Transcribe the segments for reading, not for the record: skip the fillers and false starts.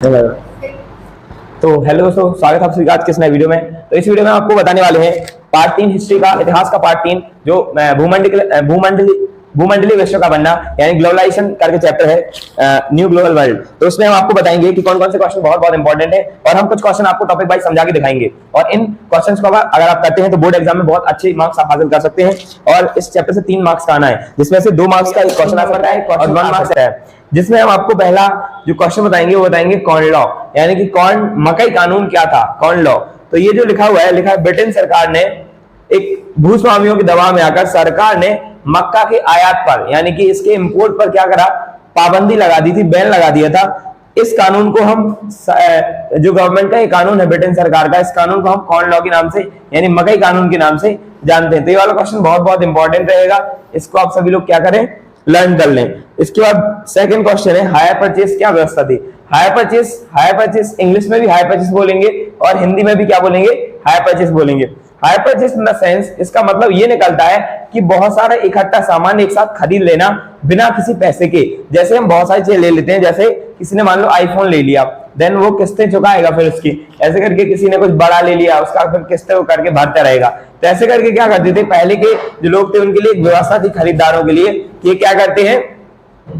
तो हेलो दोस्तों, स्वागत है आप सभी का आज के इस नए वीडियो में। तो इस वीडियो में आपको बताने वाले हैं पार्ट 3 हिस्ट्री का, इतिहास का पार्ट 3 जो भूमंडलीय विश्व का बनना यानी ग्लोबलाइजेशन करके चैप्टर है, न्यू ग्लोबल वर्ल्ड। तो उसमें हम आपको बताएंगे कि कौन कौन से क्वेश्चन बहुत बहुत इंपॉर्टेंट है और हम कुछ क्वेश्चन आपको टॉपिक वाइज समझा के दिखाएंगे। और इन क्वेश्चंस को अगर आप करते हैं तो बोर्ड एग्जाम में बहुत अच्छे मार्क्स आप हासिल कर सकते हैं। और इस चैप्टर से 3 मार्क्स का आना है, जिसमें से 2 मार्क्स का एक क्वेश्चन आ सकता है और 1 मार्क्स है, जिसमें हम आपको पहला जो क्वेश्चन बताएंगे वो बताएंगे कॉर्न लॉ, यानी कि कॉर्न मकई कानून क्या था, कॉर्न लॉ। तो ये जो लिखा हुआ है, लिखा है ब्रिटेन सरकार ने एक भूस्वामियों के दबाव में आकर सरकार ने मक्का के आयात पर यानी कि इसके इंपोर्ट पर क्या करा, पाबंदी लगा दी थी, बैन लगा दिया था। इस कानून को हम जो गवर्नमेंट का ये कानून है ब्रिटेन सरकार का, इस कानून को हम कॉर्न लॉ के नाम से यानी मकई कानून के नाम से जानते हैं। तो ये वाला क्वेश्चन बहुत बहुत इंपॉर्टेंट रहेगा, इसको आप सभी लोग क्या करें, लर्न कर लें। इसके बाद सेकंड क्वेश्चन है हायर परचेस क्या व्यवस्था थी। हायर परचेस इंग्लिश में भी हायर परचेस बोलेंगे और हिंदी में भी क्या बोलेंगे, हायर परचेस बोलेंगे। Hire purchase in the sense, इसका मतलब ये निकलता है कि बहुत सारा इकट्ठा सामान एक साथ खरीद लेना बिना किसी पैसे के। जैसे हम बहुत सारी चीजें ले लेते हैं, जैसे किसी ने मान लो आईफोन ले लिया, देन वो किस्तें चुकाएगा, फिर उसकी ऐसे करके किसी ने कुछ बड़ा ले लिया, उसका फिर किस्तें करके भरता रहेगा। तो ऐसे करके क्या करते थे पहले के जो लोग थे, उनके लिए एक व्यवस्था थी खरीदारों के लिए कि ये क्या करते हैं,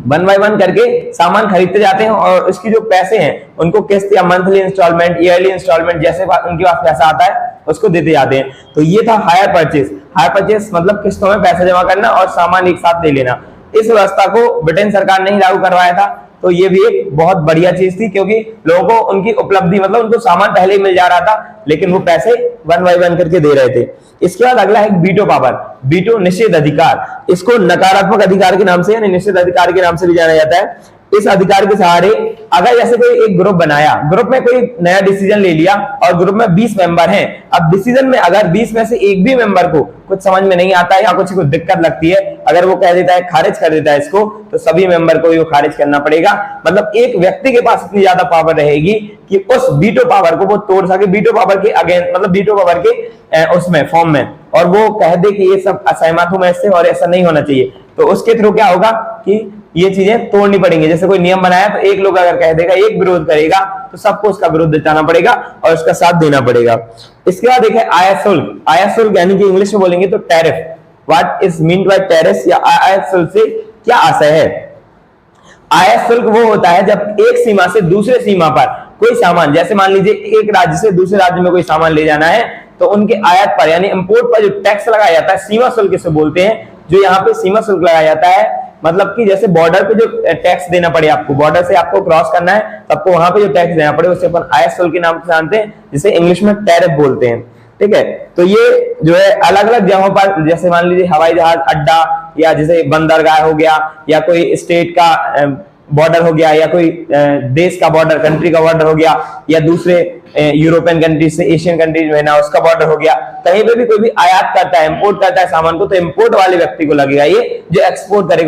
1 बाय 1 करके सामान खरीदते जाते हैं और उसकी जो पैसे हैं उनको किस्त या मंथली इंस्टॉलमेंट, ईयरली इंस्टॉलमेंट जैसे उनके पास पैसा आता है उसको देते जाते हैं। तो ये था हायर परचेस। हायर परचेस मतलब किस्तों में पैसा जमा करना और सामान एक साथ ले लेना। इस व्यवस्था को ब्रिटेन सरकार ने ही लागू करवाया था। तो ये भी एक बहुत बढ़िया चीज थी, क्योंकि लोगों को उनकी उपलब्धि मतलब उनको सामान पहले ही मिल जा रहा था, लेकिन वो पैसे 1 बाय 1 करके दे रहे थे। इसके बाद अगला है वीटो पावर, वीटो निषेध अधिकार। इसको नकारात्मक अधिकार के नाम से यानी निषेध अधिकार के नाम से भी जाना जाता है। इस अधिकार के सहारे अगर जैसे कोई एक ग्रुप बनाया, ग्रुप में कोई नया डिसीजन ले लिया और ग्रुप में 20 मेंबर हैं, अब डिसीजन में अगर 20 में से एक भी मेंबर को कुछ समझ में नहीं आता है या कुछ दिक्कत लगती है, अगर वो कह देता है, खारिज कर देता है इसको, तो सभी मेंबर को वो खारिज करना पड़ेगा। मतलब एक व्यक्ति के पास इतनी ज्यादा पावर रहेगी कि उस वीटो पावर को वो तोड़ सके, वीटो पावर के अगेंस्ट मतलब वीटो पावर के उसमें फॉर्म में, और वो कह दे कि ये सब असहमत हूं मैं इससे और ऐसा नहीं होना चाहिए। तो उसके थ्रू क्या होगा कि ये चीजें तोड़नी पड़ेंगी। जैसे कोई नियम बनाया तो एक लोग अगर कह देगा, एक विरोध करेगा, तो सबको उसका विरोध जताना पड़ेगा और उसका साथ देना पड़ेगा। इसके बाद देखिए आयात शुल्क। आयात शुल्क यानी कि इंग्लिश में बोलेंगे तो tariff. What is meant by tariff या आयात शुल्क से क्या आशय है। आयात शुल्क वो होता है जब एक सीमा से दूसरे सीमा पर कोई सामान, जैसे मान लीजिए एक राज्य से दूसरे राज्य में कोई सामान ले जाना है, तो उनके आयात पर यानी इंपोर्ट पर जो टैक्स लगाया जाता है, सीमा शुल्क इसे बोलते हैं। जो यहाँ पे सीमा शुल्क लगाया जाता है मतलब कि जैसे बॉर्डर पे जो टैक्स देना पड़े आपको, बॉर्डर से आपको क्रॉस करना है तो आपको वहां पे जो टैक्स देना पड़े उसे अपन आयात शुल्क के नाम से जानते हैं, जिसे इंग्लिश में टैरिफ बोलते हैं। ठीक है, तो ये जो है अलग अलग जगहों पर, जैसे मान लीजिए हवाई जहाज अड्डा या जैसे बंदरगाह हो गया या कोई स्टेट का बॉर्डर हो गया या कोई देश का बॉर्डर, कंट्री का बॉर्डर हो गया या दूसरे यूरोपियन कंट्रीज से एशियन कंट्रीज में ना उसका बॉर्डर हो गया, कहीं पे भी कोई भी आयात करता है, इंपोर्ट करता है सामान को, तो इंपोर्ट वाले व्यक्ति को लगेगा ये, जो एक्सपोर्ट करेगा